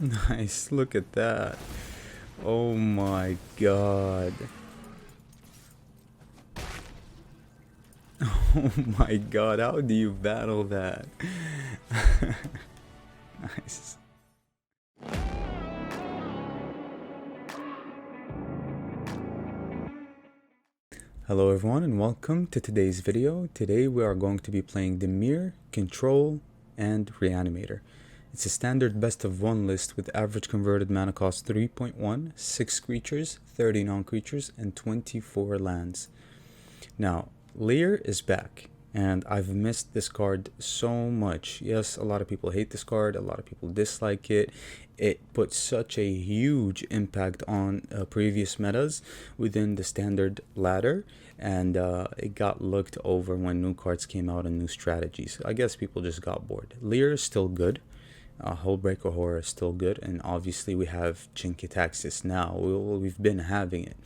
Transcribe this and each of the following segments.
Nice, look at that. Oh my god. Oh my god, how do you battle that? Nice. Hello everyone and welcome to today's video. Today we are going to be playing the Lier, Control, and Reanimator. It's a standard best of one list with average converted mana cost 3.1, 6 creatures, 30 non-creatures, and 24 lands. Now, Lier is back, and I've missed this card so much. Yes, a lot of people hate this card, a lot of people dislike it. It put such a huge impact on previous metas within the standard ladder, and it got looked over when new cards came out and new strategies. I guess people just got bored. Lier is still good. Hullbreaker Horror is still good, and obviously we have Jinkitaxis now. We've been having it.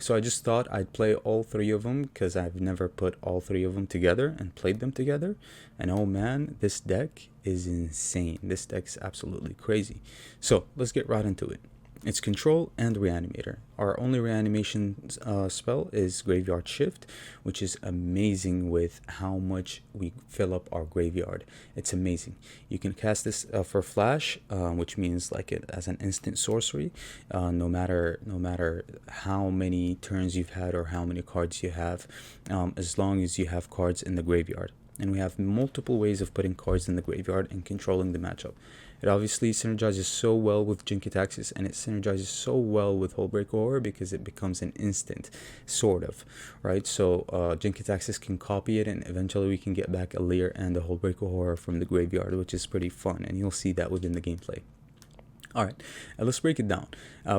So I just thought I'd play all three of them because I've never put all three of them together and played them together. And oh man, this deck is insane. This deck is absolutely crazy. So let's get right into it. It's Control and Reanimator. Our only reanimation spell is Graveyard Shift, which is amazing with how much we fill up our graveyard. It's amazing. You can cast this for flash, which means like it as an instant sorcery, no matter how many turns you've had or how many cards you have, as long as you have cards in the graveyard. And we have multiple ways of putting cards in the graveyard and controlling the matchup. It obviously synergizes so well with Jinkitaxis, and it synergizes so well with Hullbreaker Horror because it becomes an instant, sort of, right? So Jinkitaxis can copy it, and eventually we can get back a Lier and a Hullbreaker Horror from the graveyard, which is pretty fun, and you'll see that within the gameplay. Alright, let's break it down.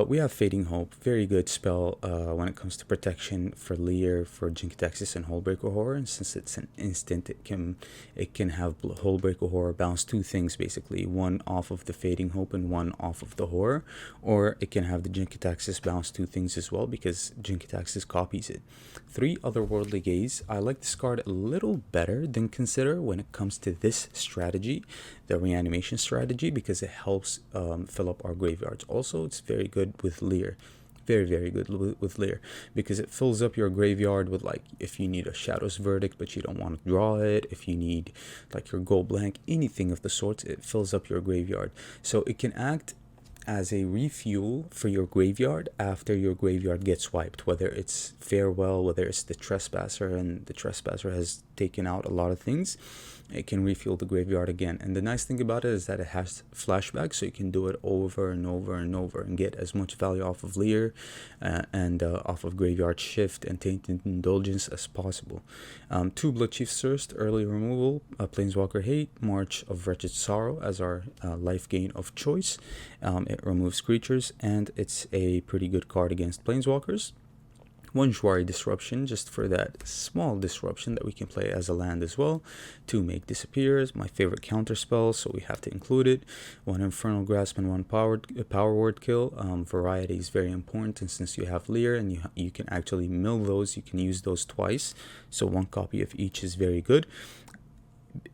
We have Fading Hope, very good spell when it comes to protection for Lier, for Jinkitaxis, and Hullbreaker Horror. And since it's an instant, it can have Hullbreaker Horror bounce two things basically, one off of the Fading Hope and one off of the Horror, or it can have the Jinkitaxis bounce two things as well because Jinkitaxis copies it. 3 Otherworldly Gaze. I like this card a little better than Consider when it comes to this strategy, the reanimation strategy, because it helps fill up our graveyards. Also, it's very good with Lier, very good with Lier, because it fills up your graveyard with, like, if you need a Shadow's Verdict but you don't want to draw it, if you need like your Gold Blank, anything of the sorts, it fills up your graveyard. So it can act as a refuel for your graveyard after your graveyard gets wiped, whether it's Farewell, whether it's the Trespasser, and the Trespasser has taken out a lot of things. It can refuel the graveyard again. And the nice thing about it is that it has flashback, so you can do it over and over and over and get as much value off of Lier and off of Graveyard Shift and Tainted Indulgence as possible. 2 Bloodchief's Thirst, early removal, Planeswalker Hate, March of Wretched Sorrow as our life gain of choice. It removes creatures, and it's a pretty good card against Planeswalkers. 1 Jwari Disruption, just for that small disruption that we can play as a land as well. 2 Make Disappears, my favorite counter spell, so we have to include it. 1 Infernal Grasp and 1 Power Word Kill. Variety is very important, and since you have Lier and you can actually mill those, you can use those twice. So 1 copy of each is very good,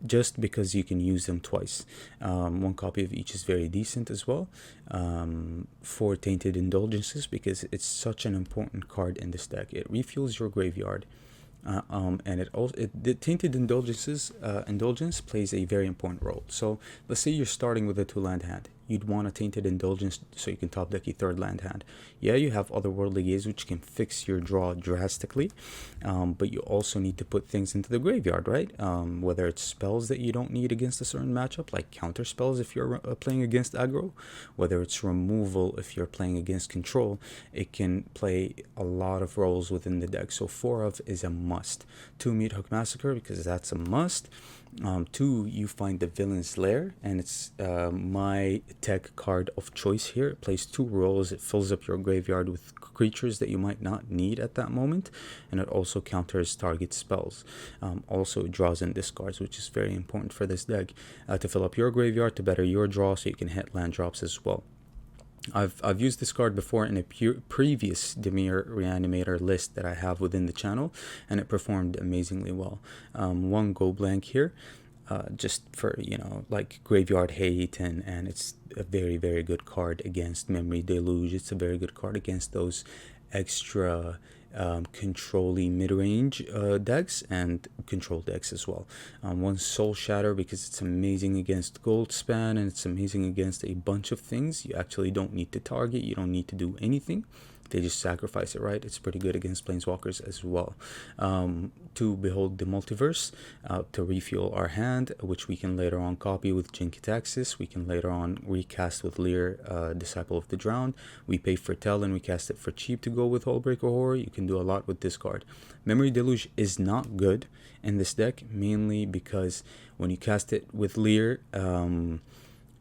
just because you can use them twice. 1 copy of each is very decent as well. 4 Tainted Indulgences, because it's such an important card in this deck. It refuels your graveyard. And the Tainted Indulgence plays a very important role. So let's say you're starting with a 2-land hand. You'd want a Tainted Indulgence so you can top deck a 3rd land hand. Yeah, you have Otherworldly Gaze, which can fix your draw drastically, but you also need to put things into the graveyard, right? Whether it's spells that you don't need against a certain matchup, like counter spells if you're playing against aggro, whether it's removal if you're playing against control. It can play a lot of roles within the deck. So 4 of is a must. 2 Meat Hook Massacre, because that's a must. 2, you find the Villain's Lair, and it's my tech card of choice here. It plays 2 roles. It fills up your graveyard with creatures that you might not need at that moment, and it also counters target spells. Also, it draws and discards, which is very important for this deck, to fill up your graveyard, to better your draw, so you can hit land drops as well. I've used this card before in a previous Lier Reanimator list that I have within the channel, and it performed amazingly well. 1 Go Blank here. just for, you know, like graveyard hate, and it's a very, very good card against Memory Deluge. It's a very good card against those extra control-y mid-range decks and control decks as well. One Soul Shatter because it's amazing against Goldspan, and it's amazing against a bunch of things. You actually don't need to target, you don't need to do anything. They just sacrifice it, right? It's pretty good against Planeswalkers as well. To Behold the Multiverse, to refuel our hand, which we can later on copy with Jin-Gitaxias. We can later on recast with Lier, Disciple of the Drowned. We pay for Tell and we cast it for cheap to go with Hullbreaker Horror. You can do a lot with this card. Memory Deluge is not good in this deck, mainly because when you cast it with Lier,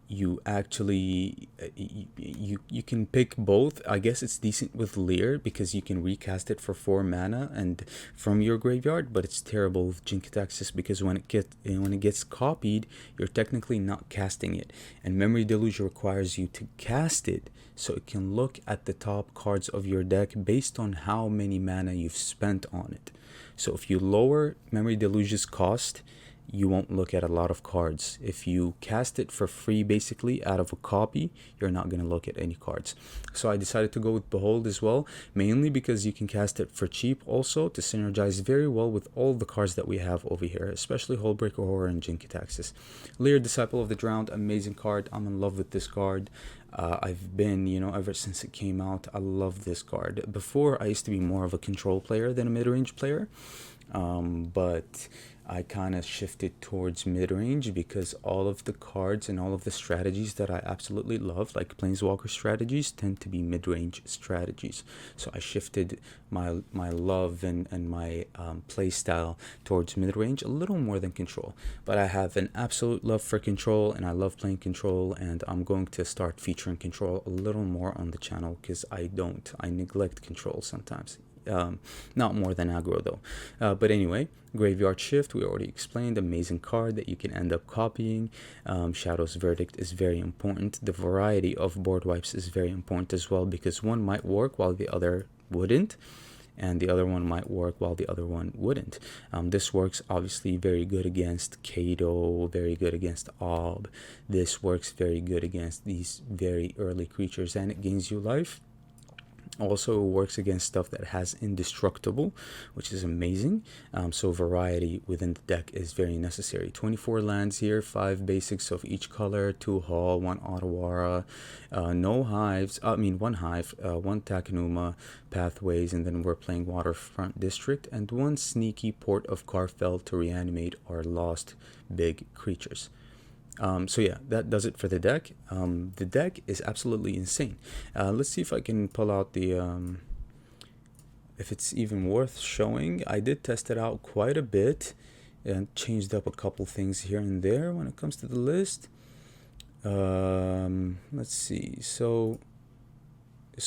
you actually you can pick both. I guess it's decent with Lier because you can recast it for 4 mana and from your graveyard, but it's terrible with Jin-Gitaxias because when it gets copied, you're technically not casting it, and Memory Deluge requires you to cast it so it can look at the top cards of your deck based on how many mana you've spent on it. So if you lower Memory Deluge's cost, you won't look at a lot of cards. If you cast it for free basically out of a copy, you're not going to look at any cards. So I decided to go with Behold as well, mainly because you can cast it for cheap also to synergize very well with all the cards that we have over here, especially Hullbreaker Horror and Jin-Gitaxias. Lier, Disciple of the Drowned, amazing card. I'm in love with this card. I've been, you know, ever since it came out, I love this card. Before, I used to be more of a control player than a mid-range player, but I kind of shifted towards mid-range because all of the cards and all of the strategies that I absolutely love, like Planeswalker strategies, tend to be mid-range strategies. So I shifted my love and my play style towards mid-range a little more than control. But I have an absolute love for control, and I love playing control, and I'm going to start featuring control a little more on the channel because I neglect control sometimes. Not more than aggro though. But anyway, Graveyard Shift, we already explained, amazing card that you can end up copying. Shadow's Verdict is very important. The variety of board wipes is very important as well, because one might work while the other wouldn't, and the other one might work while the other one wouldn't. This works obviously very good against Kato, very good against Ob. This works very good against these very early creatures, and it gains you life. Also works against stuff that has indestructible, which is amazing. So variety within the deck is very necessary. 24 lands here, 5 basics of each color, 2 Hall, 1 Otawara, no hives, 1 hive, 1 Takenuma, Pathways, and then we're playing Waterfront District, and 1 sneaky Port of Karfeld to reanimate our lost big creatures. So yeah, that does it for the deck. The deck is absolutely insane. Let's see if I can pull out the if it's even worth showing. I did test it out quite a bit and changed up a couple things here and there when it comes to the list. Let's see. So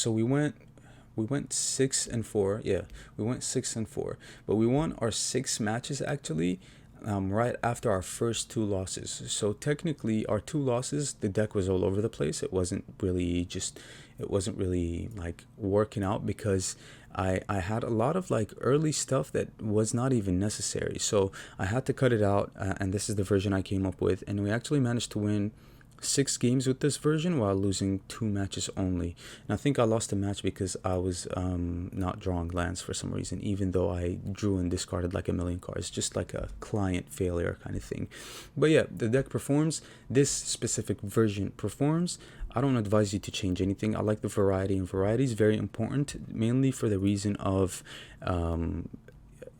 we went 6 and 4. Yeah, we went 6 and 4, but we won our 6 matches actually right after our first 2 losses. So technically our 2 losses, the deck was all over the place. It wasn't really like working out because I had a lot of like early stuff that was not even necessary. So I had to cut it out, and this is the version I came up with, and we actually managed to win 6 games with this version while losing 2 matches only. And I think I lost a match because I was not drawing lands for some reason, even though I drew and discarded like a million cards, just like a client failure kind of thing. But yeah, the deck performs. This specific version performs. I don't advise you to change anything. I like the variety, and variety is very important, mainly for the reason of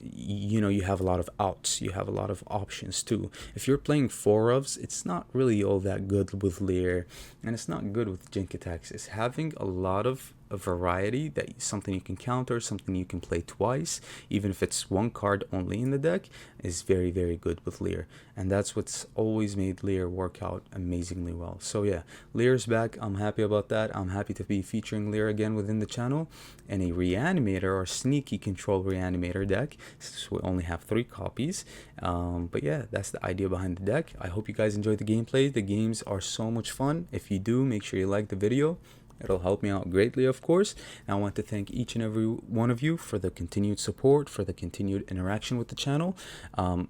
you know, you have a lot of outs, you have a lot of options too. If you're playing 4 ofs, it's not really all that good with Lier, and it's not good with Jin-Gitaxias. Having a lot of a variety, that something you can counter, something you can play twice, even if it's 1 card only in the deck, is very, very good with Lier. And that's what's always made Lier work out amazingly well. So yeah, Lier's back. I'm happy about that. I'm happy to be featuring Lier again within the channel, and a Reanimator or sneaky control Reanimator deck, since we only have 3 copies. But yeah, that's the idea behind the deck. I hope you guys enjoyed the gameplay. The games are so much fun. If you do, make sure you like the video, It'll help me out greatly, of course. And I want to thank each and every one of you for the continued support, for the continued interaction with the channel. I'm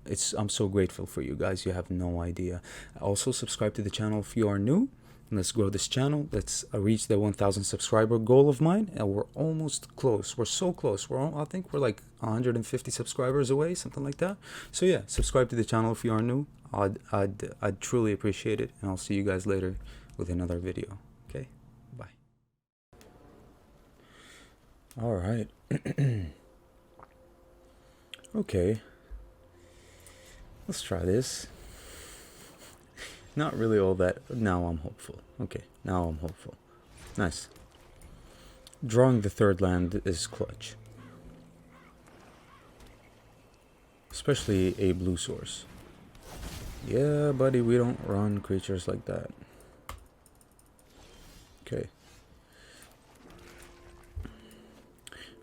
so grateful for you guys. You have no idea. Also, subscribe to the channel if you are new. Let's grow this channel. Let's reach the 1,000 subscriber goal of mine, and we're almost close. We're so close. I think we're like 150 subscribers away, something like that. So yeah, subscribe to the channel if you are new. I'd truly appreciate it, and I'll see you guys later with another video. Okay, bye. All right. Okay. Let's try this. Not really all that. Now I'm hopeful. Okay, now I'm hopeful. Nice. Drawing the third land is clutch. Especially a blue source. Yeah, buddy, we don't run creatures like that. Okay.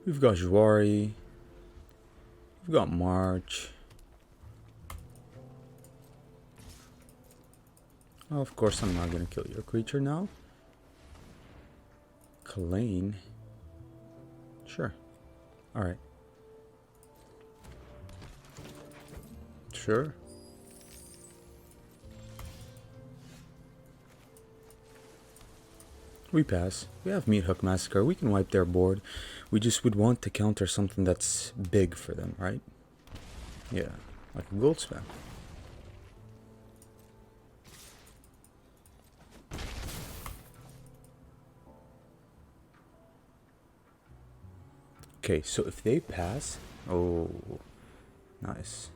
We've got Juari. We've got March. Oh, of course, I'm not going to kill your creature now. Kalane. Sure. Alright. Sure. We pass. We have Meat Hook Massacre. We can wipe their board. We just would want to counter something that's big for them, right? Yeah, like a gold spam. Okay, so if they pass... Oh, nice.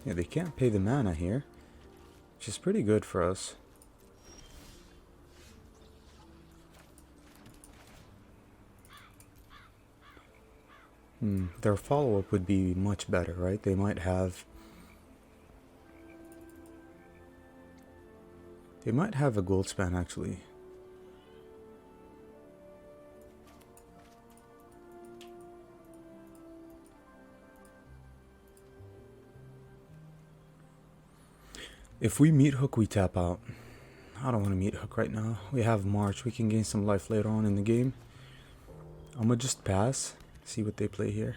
Yeah, they can't pay the mana here, which is pretty good for us. Their follow-up would be much better, right? They might have... They might have a gold span, actually. If we Meat Hook, we tap out. I don't want to Meat Hook right now. We have March. We can gain some life later on in the game. I'm gonna just pass. See what they play here.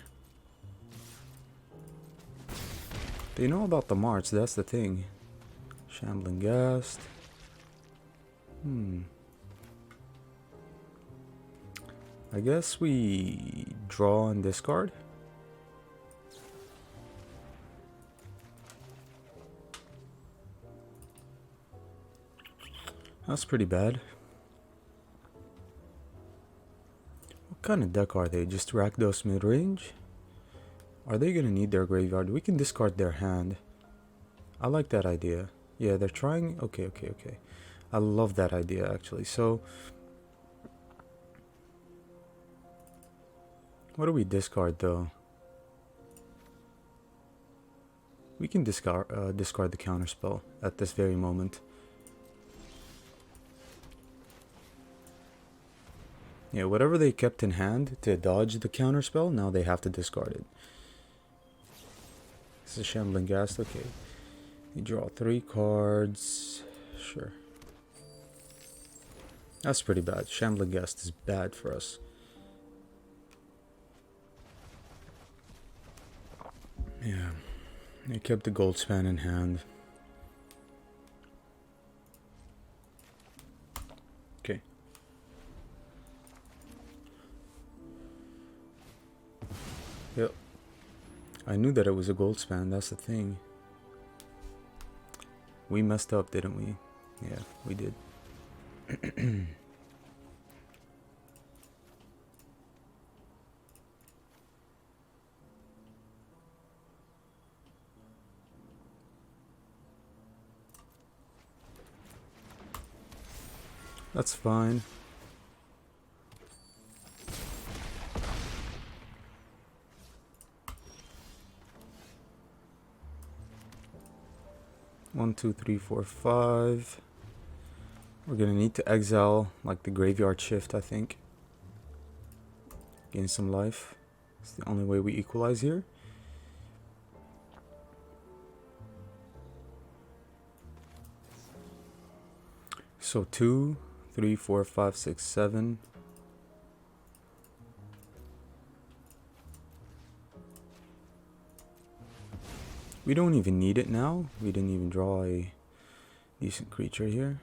They know about the March, that's the thing. Shambling Ghast. I guess we draw and discard. That's pretty bad. What kind of deck are they? Just Rakdos mid-range? Are they gonna need their graveyard? We can discard their hand. I like that idea. Yeah, they're trying... Okay. I love that idea, actually. So... What do we discard, though? We can discard the counterspell at this very moment. Yeah, whatever they kept in hand to dodge the counterspell, now they have to discard it. This is Shambling Ghast, okay. You draw 3 cards. Sure. That's pretty bad. Shambling Ghast is bad for us. Yeah. They kept the gold span in hand. Okay. Yep. I knew that it was a gold span, that's the thing. We messed up, didn't we? Yeah, we did. That's fine. One, two, three, four, five. We're gonna need to exile like the graveyard shift, I think. Gain some life. It's the only way we equalize here. So 2, 3, 4, 5, 6, 7. We don't even need it now. We didn't even draw a decent creature here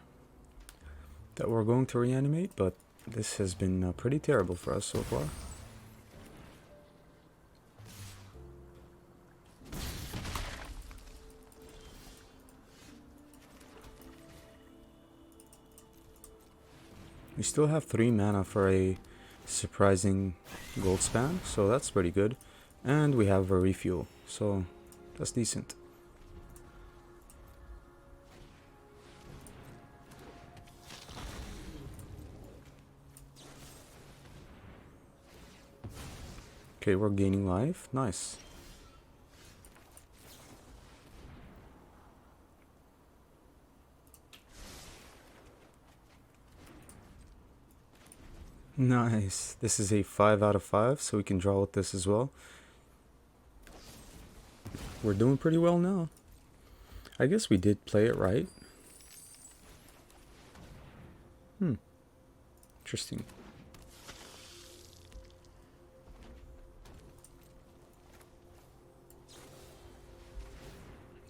that we're going to reanimate, but this has been pretty terrible for us so far. We still have 3 mana for a surprising gold span, so that's pretty good. And we have a refuel, so that's decent. Okay, we're gaining life. Nice. Nice. This is a 5 out of 5, so we can draw with this as well. We're doing pretty well now. I guess we did play it right. Interesting.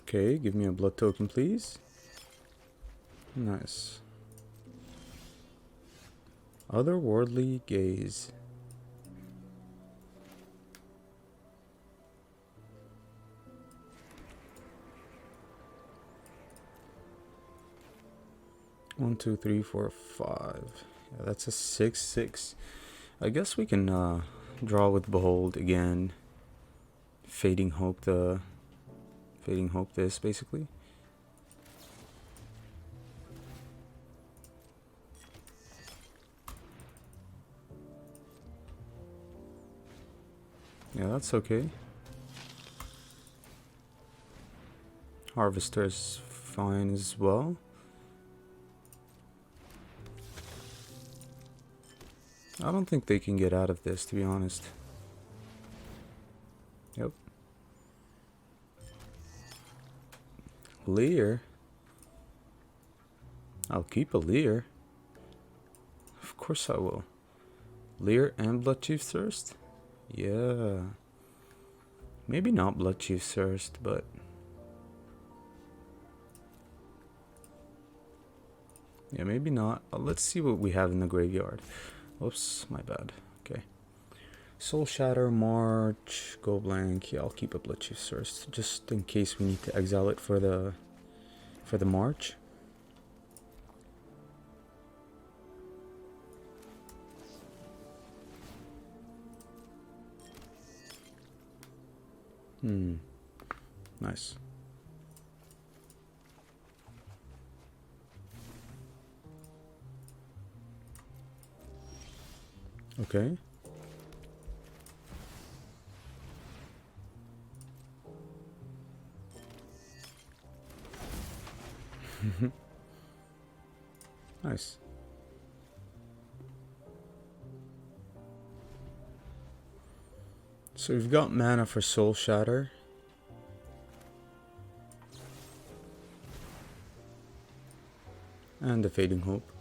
Okay, give me a blood token, please. Nice. Otherworldly Gaze. One, two, three, four, five. Yeah, that's a 6/6. I guess we can draw with Behold again. Fading Hope this basically. Yeah, that's okay. Harvester is fine as well. I don't think they can get out of this, to be honest. Yep. Lier. I'll keep a Lier. Of course I will. Lier and Blood Chief Thirst? Yeah. Maybe not Blood Chief Thirst, but... yeah, maybe not. Let's see what we have in the graveyard. Oops, my bad. Okay. Soul Shatter, March, Go Blank. Yeah, I'll keep a Blood Chief Thirst, just in case we need to exile it for the March. Nice. Okay. Nice. So we've got mana for Soul Shatter. And the Fading Hope.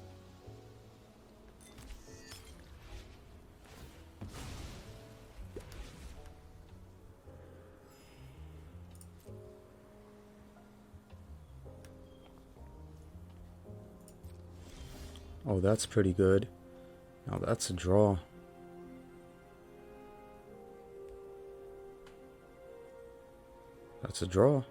Oh, that's pretty good. Now that's a draw. That's a draw.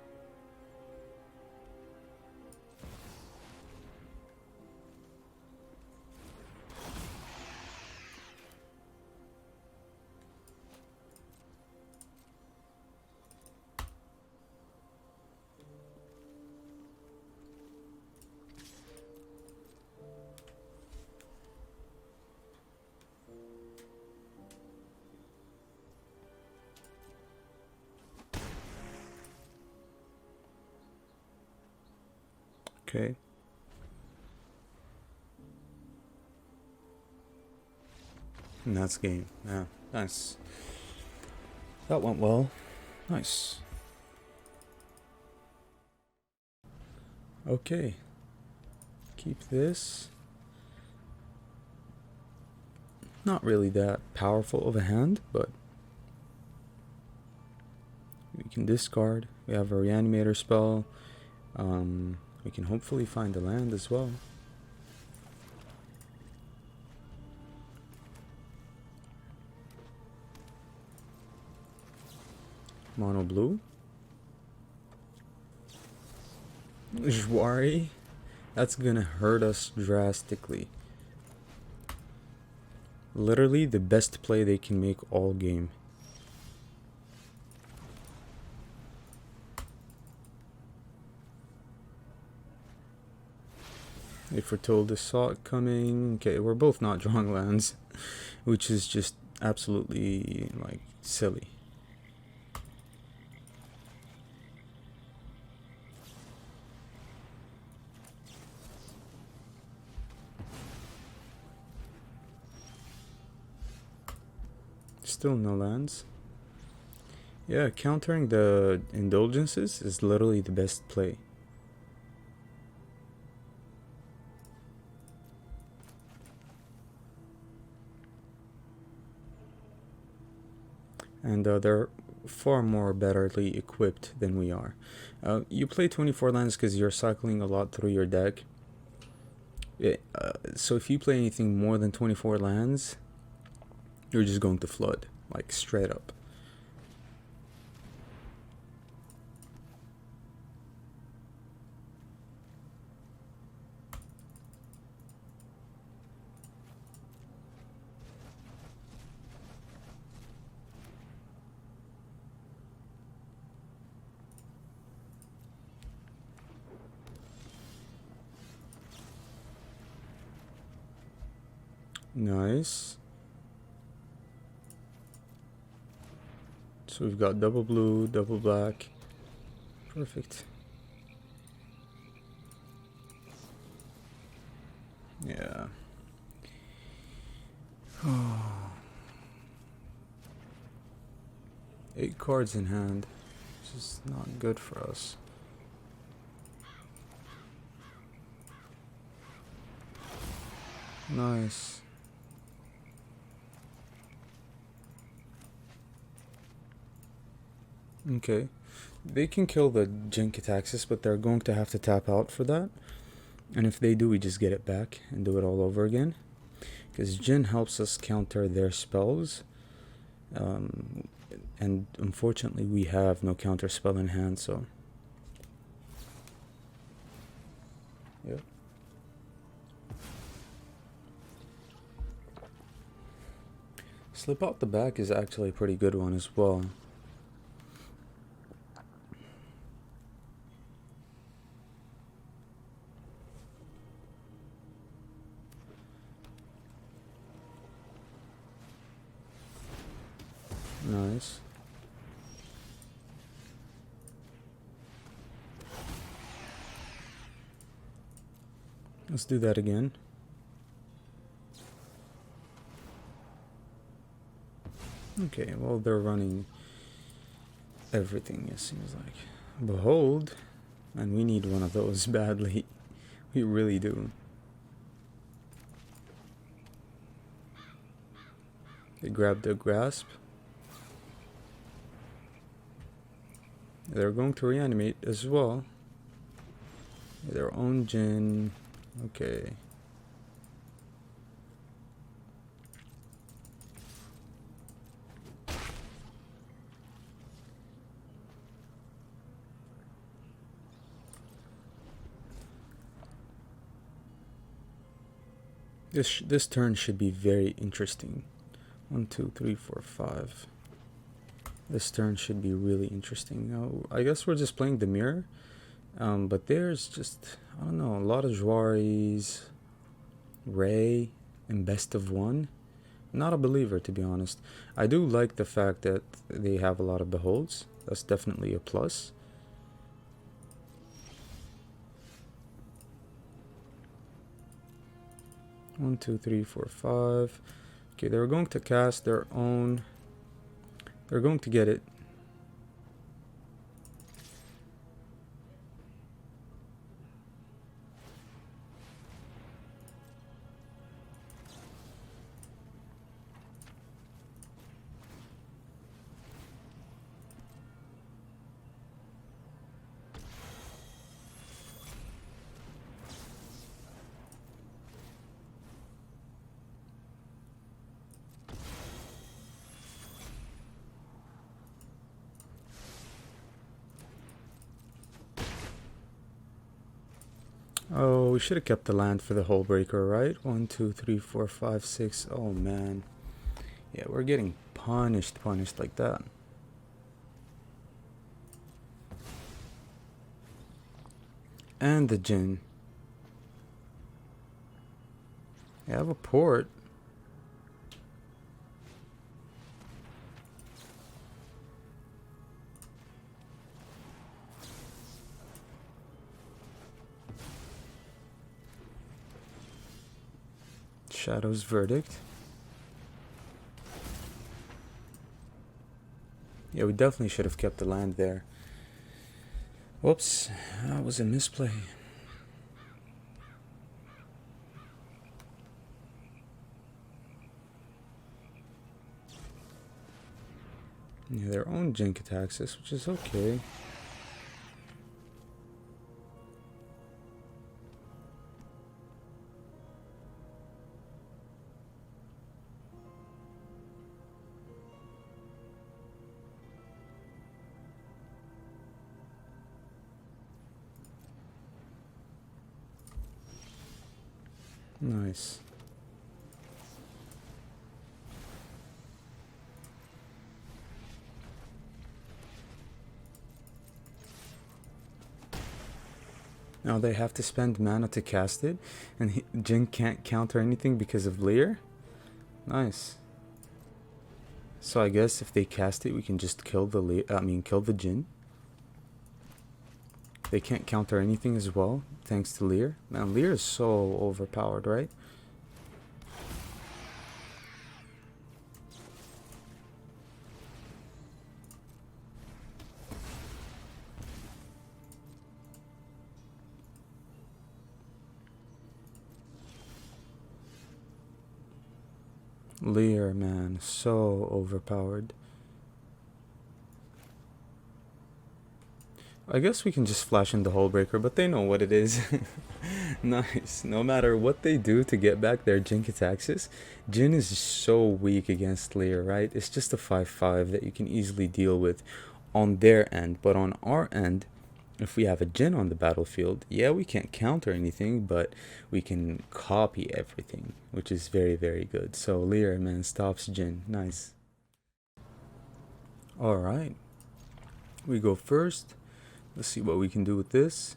Okay. And that's game. Yeah, nice. That went well. Nice. Okay. keep this. Not really that powerful of a hand, but we can discard. We have a Reanimator spell. We can hopefully find a land as well. Mono blue. Jwari. That's gonna hurt us drastically. Literally the best play they can make all game. They foretold the saw it coming. Okay, we're both not drawing lands, which is just absolutely like silly. Still no lands. Yeah, countering the indulgences is literally the best play. And they're far more betterly equipped than we are. You play 24 lands because you're cycling a lot through your deck. So if you play anything more than 24 lands, you're just going to flood, like straight up. Nice. So we've got double blue, double black. Perfect. Yeah. 8 cards in hand. This is not good for us. Nice. Okay. They can kill the Jin Kataxis, but they're going to have to tap out for that. And if they do, we just get it back and do it all over again. Because Jin helps us counter their spells. And unfortunately, we have no counter spell in hand, so... Yep. Slip out the back is actually a pretty good one as well. Nice. Let's do that again. Okay, well, they're running everything, it seems like. Behold, and we need one of those badly. We really do. They grab the grasp. They're going to reanimate as well. Their own Jin. Okay. This turn should be very interesting. 1, 2, 3, 4, 5. This turn should be really interesting. Now, I guess we're just playing the mirror. But there's just, I don't know, a lot of Jwaris, Ray, and best of one. Not a believer, to be honest. I do like the fact that they have a lot of beholds. That's definitely a plus. One, two, three, four, five. Okay, they're going to cast their own. They're going to get it. Oh, we should have kept the land for the hull breaker, right? 1, 2, 3, 4, 5, 6. Oh man. Yeah, we're getting punished like that. And the Jinn. I have a port. Shadow's Verdict. Yeah, we definitely should have kept the land there. Whoops, that was a misplay. Yeah, their own Jink attacks us, which is okay. Nice. Now they have to spend mana to cast it, and Jin can't counter anything because of Lier. Nice. So I guess if they cast it, we can just kill the kill the Jin. They can't counter anything as well, thanks to Lier. Man, Lier is so overpowered, right? Lier, man, so overpowered. I guess we can just flash in the Hull Breaker, but they know what it is. Nice. No matter what they do to get back their Jink attacks, Jin is so weak against Lier, right? It's just a 5-5 that you can easily deal with on their end. But on our end, if we have a Jin on the battlefield, yeah, we can't counter anything, but we can copy everything, which is very, very good. So Lier, man, stops Jin. Nice. Alright. We go first. Let's see what we can do with this.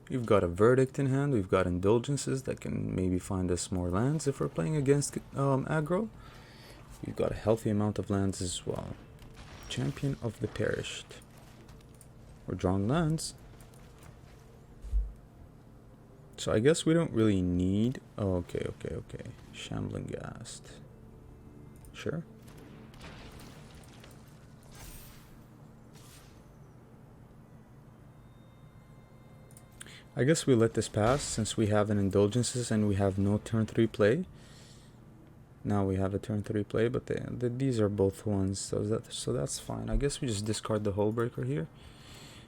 We've got a Verdict in hand. We've got Indulgences that can maybe find us more lands if we're playing against aggro. We've got a healthy amount of lands as well. Champion of the Perished. We're drawing lands. So I guess we don't really need... Oh, okay. Shambling Ghast. Sure. I guess we let this pass since we have an Indulgences and we have no turn 3 play. Now we have a turn 3 play, but these are both ones, so that's fine. I guess we just discard the Hull Breaker here.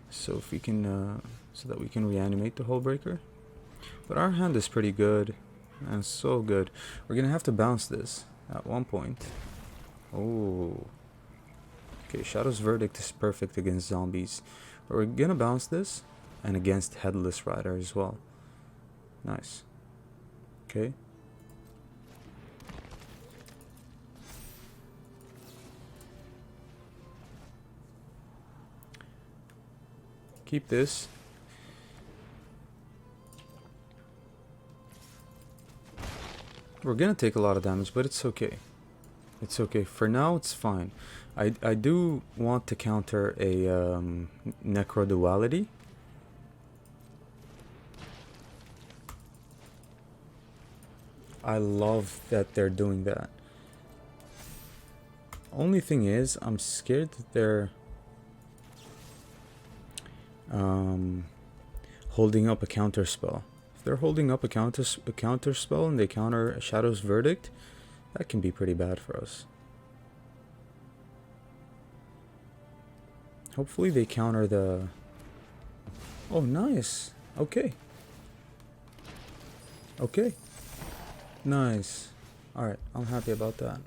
So if we can, so that we can reanimate the Hull Breaker. But our hand is pretty good, and so good. We're gonna have to bounce this at one point. Oh. Okay, Shadow's Verdict is perfect against zombies. But we're gonna bounce this. And against Headless Rider as well. Nice. Okay. Keep this. We're gonna take a lot of damage, but it's okay. It's okay. For now, it's fine. I do want to counter a Necro Duality. I love that they're doing that. Only thing is, I'm scared that they're holding up a counter spell. If they're holding up a counter spell and they counter a Shadow's Verdict, that can be pretty bad for us. Hopefully they counter the... Oh, nice. Okay. Okay. Nice. Alright, I'm happy about that.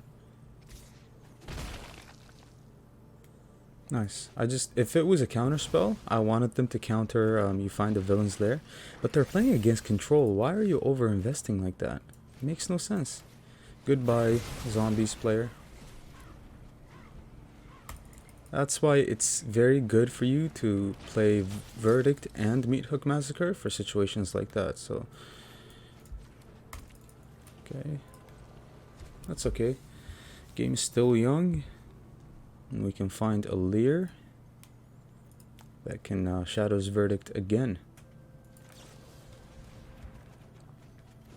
Nice. If it was a counter spell, I wanted them to counter you find the villain's lair. But they're playing against control. Why are you over investing like that? It makes no sense. Goodbye, zombies player. That's why it's very good for you to play Verdict and Meat Hook Massacre for situations like that. So, okay. That's okay. Game's still young. And we can find a Lier that can Shadow's Verdict again.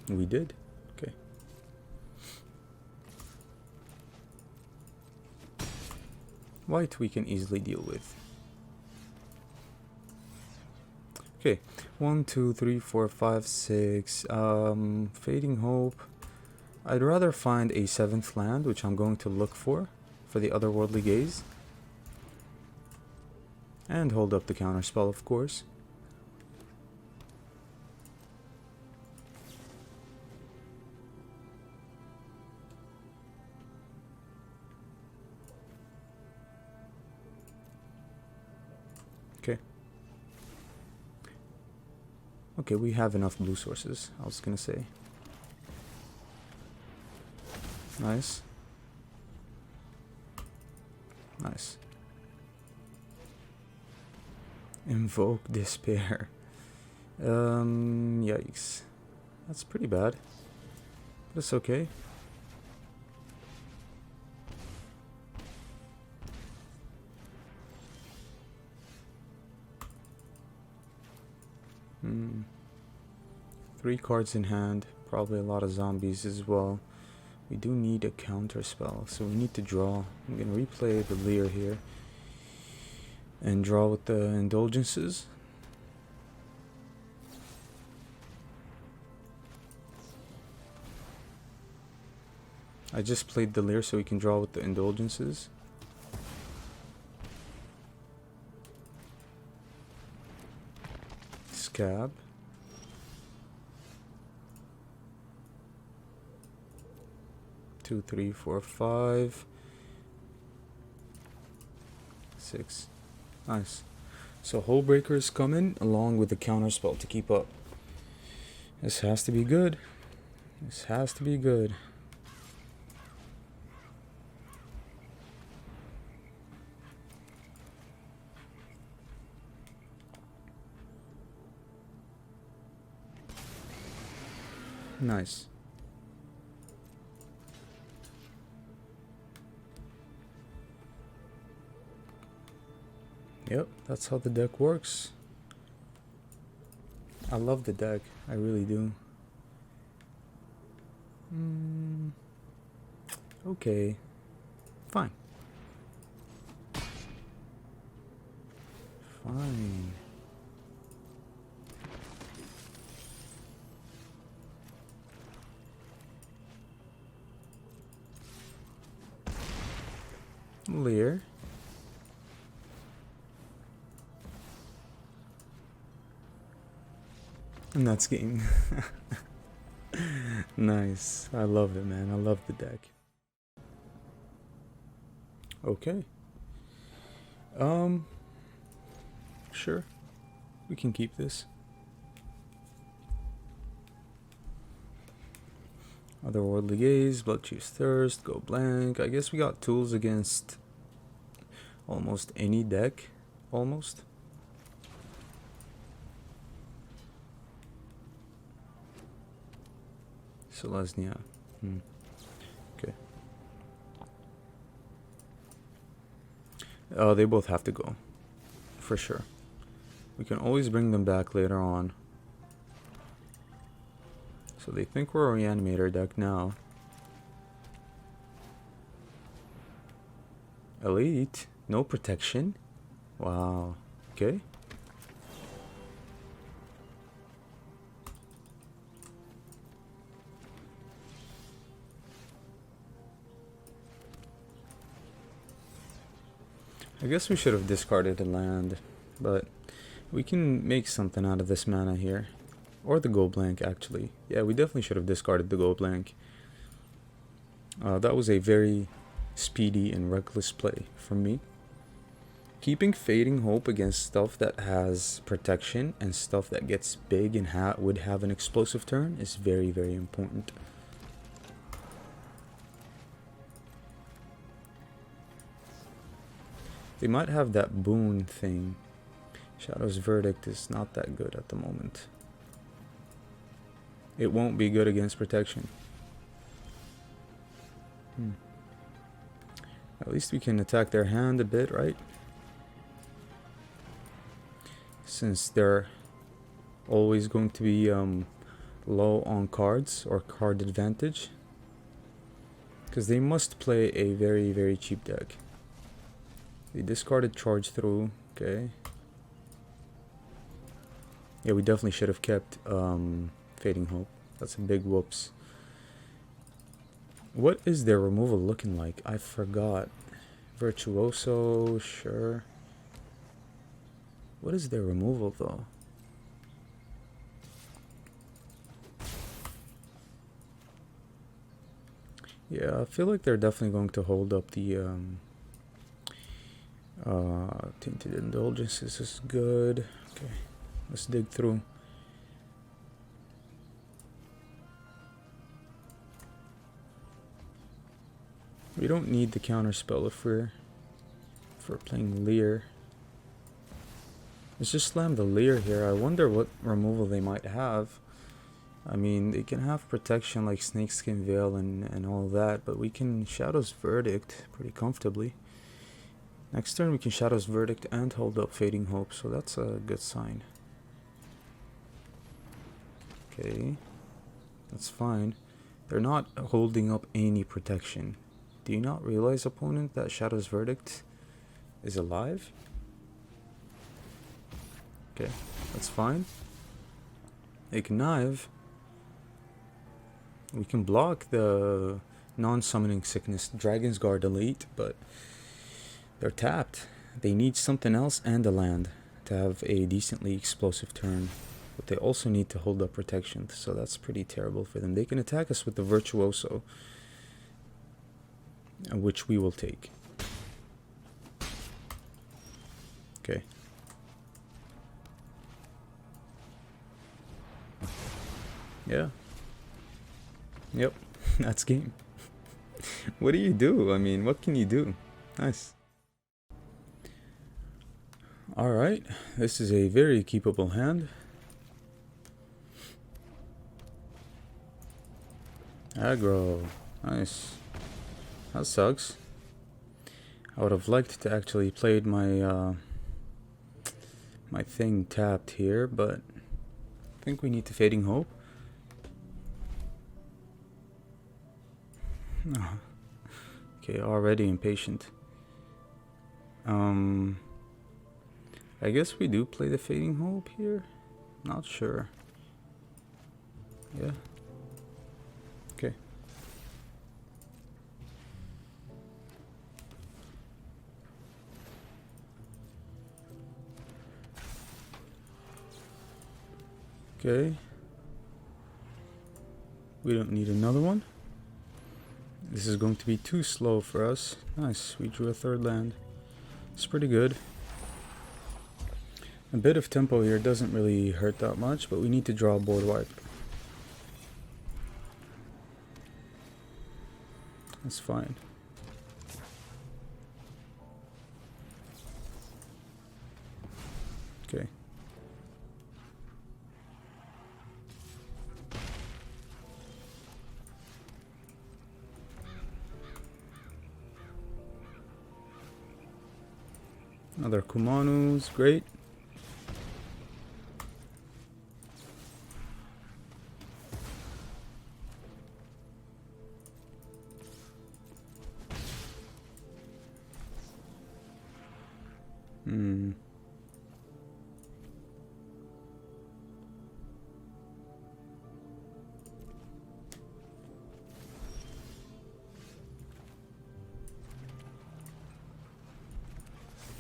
We did. Okay. White we can easily deal with. Okay. 1, 2, 3, 4, 5, 6. Fading Hope. I'd rather find a 7th land, which I'm going to look for the Otherworldly Gaze. And hold up the counterspell, of course. Okay. Okay, we have enough blue sources, I was gonna say. Nice. Nice. Invoke Despair. Yikes. That's pretty bad. But it's okay. Hmm. 3 cards in hand. Probably a lot of zombies as well. We do need a counter spell, so we need to draw. I'm gonna replay the Lier here and draw with the indulgences. I just played the Lier so we can draw with the indulgences. Scab. Two, 3, 4, 5, 6. Nice. So Hullbreaker is coming along with the counter spell to keep up. This has to be good. This has to be good. Nice. Yep, that's how the deck works. I love the deck, I really do. Okay, fine. Fine. Lier. And that's game. Nice. I love it, man. I love the deck. Okay. Sure. We can keep this. Otherworldly Gaze, Bloodchief's Thirst, Go Blank. I guess we got tools against almost any deck. Almost. Selesnya. Okay. They both have to go. For sure. We can always bring them back later on. So they think we're a Reanimator deck now. Elite. No protection. Wow. Okay. I guess we should have discarded a land, but we can make something out of this mana here. Or the Go Blank, actually. Yeah, we definitely should have discarded the Go Blank. That was a very speedy and reckless play from me. Keeping Fading Hope against stuff that has protection and stuff that gets big and would have an explosive turn is very, very important. They might have that boon thing. Shadow's Verdict is not that good at the moment. It won't be good against protection. At least we can attack their hand a bit, right? Since they're always going to be low on cards or card advantage. Because they must play a very, very cheap deck. They discarded Charge Through, okay. Yeah, we definitely should have kept Fading Hope. That's a big whoops. What is their removal looking like? I forgot. Virtuoso, sure. What is their removal though? Yeah, I feel like they're definitely going to hold up the Tainted Indulgences is good. Okay, let's dig through. We don't need the counter spell if we're playing Lier. Let's just slam the Lier here. I wonder what removal they might have. I mean, they can have protection like Snakeskin Veil and all that, but we can Shadow's Verdict pretty comfortably. Next turn we can Shadow's Verdict and hold up Fading Hope, so that's a good sign. Okay, that's fine. They're not holding up any protection. Do you not realize, opponent, that Shadow's Verdict is alive? Okay, that's fine. Ignite. We can block the non-summoning sickness Dragon's Guard Elite, but they're tapped. They need something else and a land to have a decently explosive turn. But they also need to hold up protection, so that's pretty terrible for them. They can attack us with the Virtuoso, which we will take. Okay. Yeah. Yep. That's game. What do you do? I mean, what can you do? Nice. Alright. This is a very keepable hand. Aggro. Nice. That sucks. I would have liked to actually played my my thing tapped here, but I think we need to Fading Hope. Oh. Okay, already impatient. I guess we do play the Fading Hope here. Not sure. Yeah. Okay. Okay. We don't need another one. This is going to be too slow for us. Nice, we drew a third land. It's pretty good. A bit of tempo here doesn't really hurt that much, but we need to draw a board wipe. That's fine. Okay. Another Kumanu's great.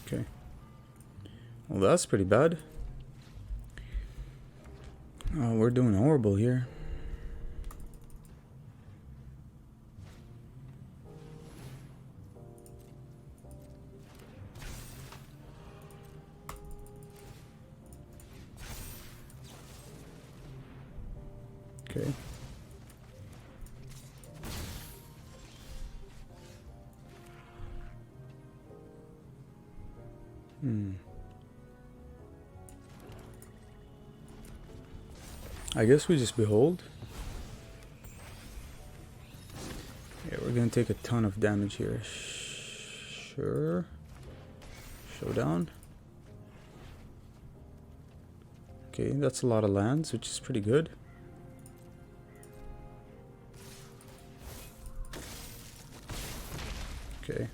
Okay. Well, that's pretty bad. Oh, we're doing horrible here. Okay. I guess we just behold. Yeah, we're gonna take a ton of damage here. Sure. Showdown. Okay, that's a lot of lands, which is pretty good. Okay.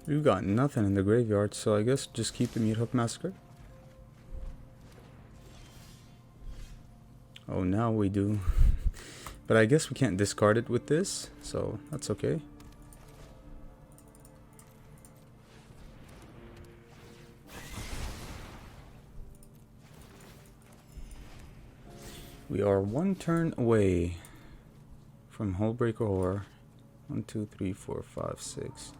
We've got nothing in the graveyard, so I guess just keep the Meat Hook Massacre. Oh, now we do. But I guess we can't discard it with this, so that's okay. We are one turn away from Hullbreaker Horror. 1, 2, 3, 4, 5, 6.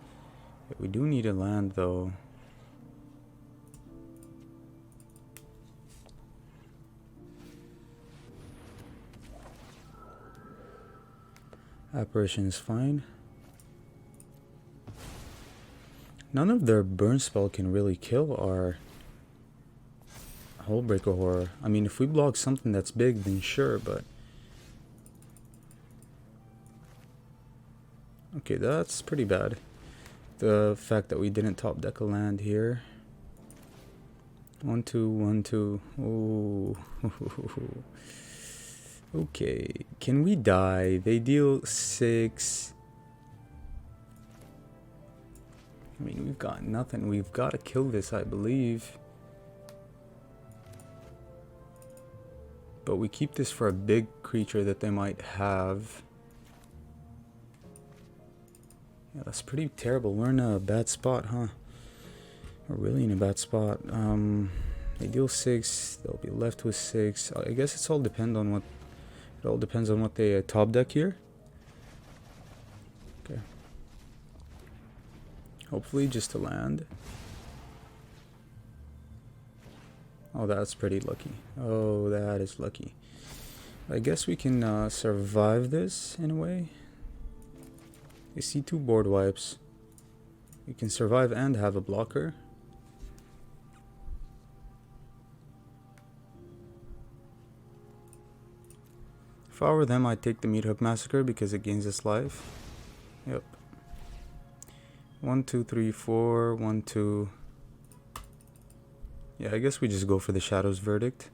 Yeah, we do need a land though. Apparition is fine. None of their burn spell can really kill our Hullbreaker Horror. I mean, if we block something that's big, then sure, but... Okay, that's pretty bad. The fact that we didn't top deck a land here. 1, 2, 1, 2. Oh. Okay, can we die? They deal 6. I mean, we've got nothing. We've got to kill this, I believe. But we keep this for a big creature that they might have. Yeah, that's pretty terrible. We're in a bad spot, huh? We're really in a bad spot. They deal 6. They'll be left with 6. I guess it's all depend on what. It all depends on what they top deck here. Okay. Hopefully just a land. Oh, that's pretty lucky. Oh, that is lucky. I guess we can survive this in a way. You see 2 board wipes. You can survive and have a blocker. If I were them, I'd take the Meat Hook Massacre because it gains us life. Yep. 1, 2, 3, 4. 1, 2. Yeah, I guess we just go for the Shadow's Verdict.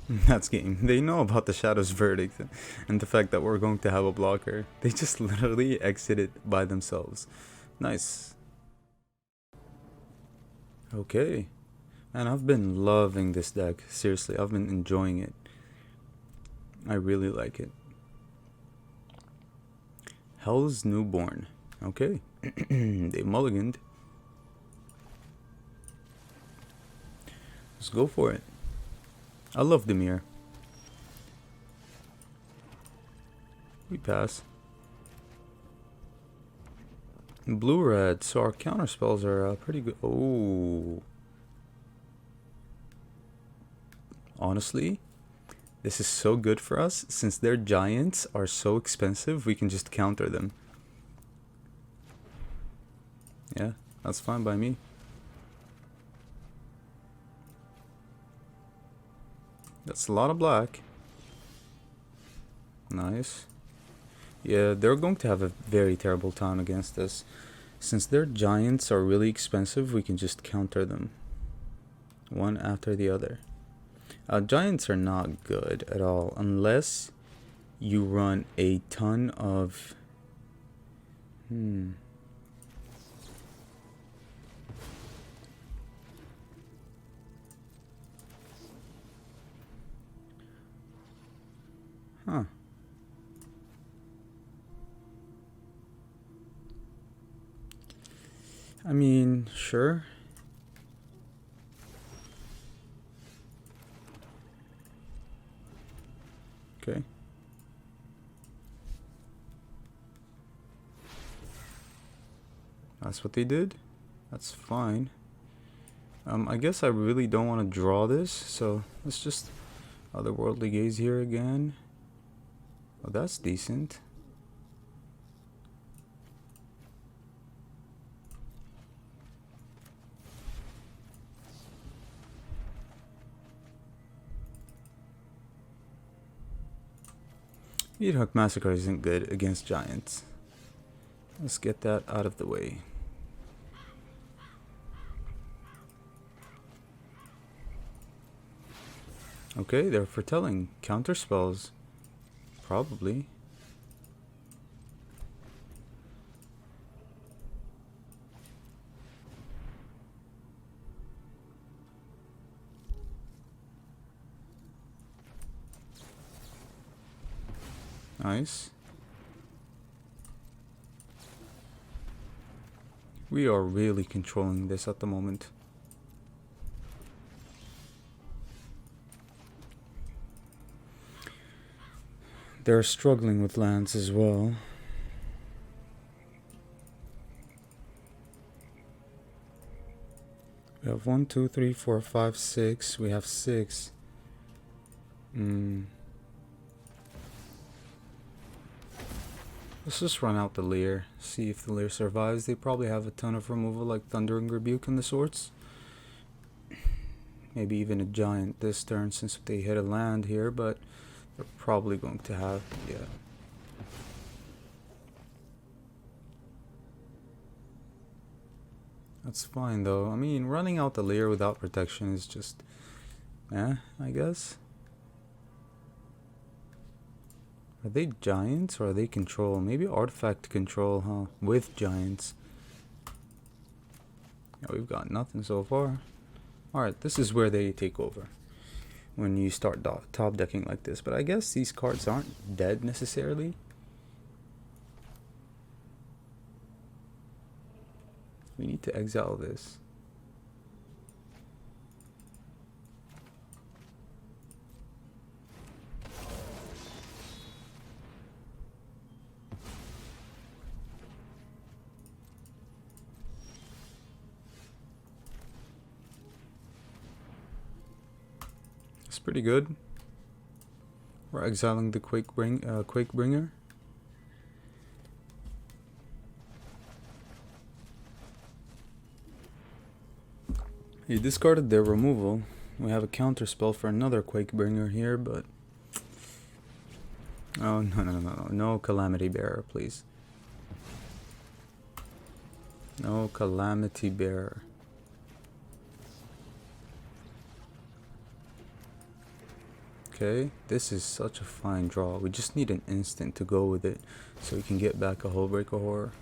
That's game. They know about the Shadow's Verdict and the fact that we're going to have a blocker. They just literally exited by themselves. Nice. Okay. And I've been loving this deck. Seriously, I've been enjoying it. I really like it. Hell's Newborn. Okay. They mulliganed. Let's go for it. I love the mirror. We pass. Blue red, so our counter spells are pretty good. Oh. Honestly, this is so good for us. Since their giants are so expensive, we can just counter them. Yeah, that's fine by me. That's a lot of black. Nice. Yeah, they're going to have a very terrible time against us. Since their giants are really expensive, we can just counter them. One after the other. Giants are not good at all unless you run a ton of... Huh. I mean, sure. Okay. That's what they did. That's fine. I guess I really don't want to draw this, so let's just Otherworldly Gaze here again. Oh, that's decent. Hook Massacre isn't good against giants. Let's get that out of the way. Okay, they're foretelling counter spells. Probably. Nice. We are really controlling this at the moment. They're struggling with lands as well. We have 1, 2, 3, 4, 5, 6. We have 6. Let's just run out the Lier. See if the Lier survives. They probably have a ton of removal like Thundering Rebuke and the sorts. Maybe even a giant this turn since they hit a land here, but they're probably going to have, yeah. That's fine though. I mean, running out the Lier without protection is just, I guess. Are they giants or are they control? Maybe artifact control, huh? With giants. Yeah, we've got nothing so far. Alright, this is where they take over. When you start top decking like this. But I guess these cards aren't dead necessarily. We need to exile this. It's pretty good. We're exiling the Quakebringer. He discarded their removal. We have a counter spell for another Quakebringer here, but oh no Calamity Bearer, please. No Calamity Bearer. Okay, this is such a fine draw. We just need an instant to go with it so we can get back a Hullbreaker Horror.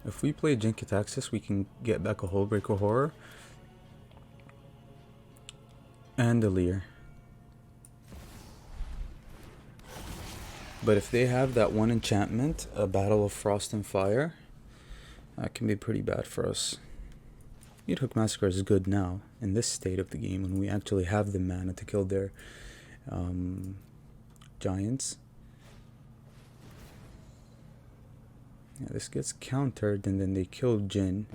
If we play Jinkataxis, we can get back a Hullbreaker Horror and a Lier. But if they have that one enchantment, a Battle of Frost and Fire, that can be pretty bad for us. Hook Massacre is good now, in this state of the game, when we actually have the mana to kill their giants. Yeah, this gets countered, and then they kill Jin.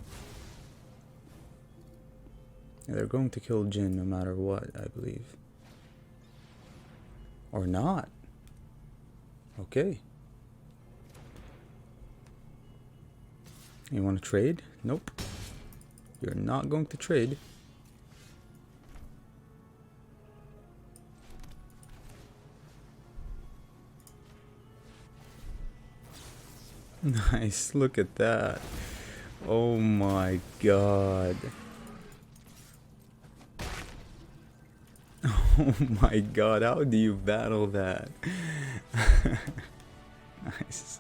Yeah, they're going to kill Jin no matter what, I believe. Or not. Okay. You want to trade? Nope. You're not going to trade. Nice, look at that. Oh my god. Oh my god, how do you battle that? Nice.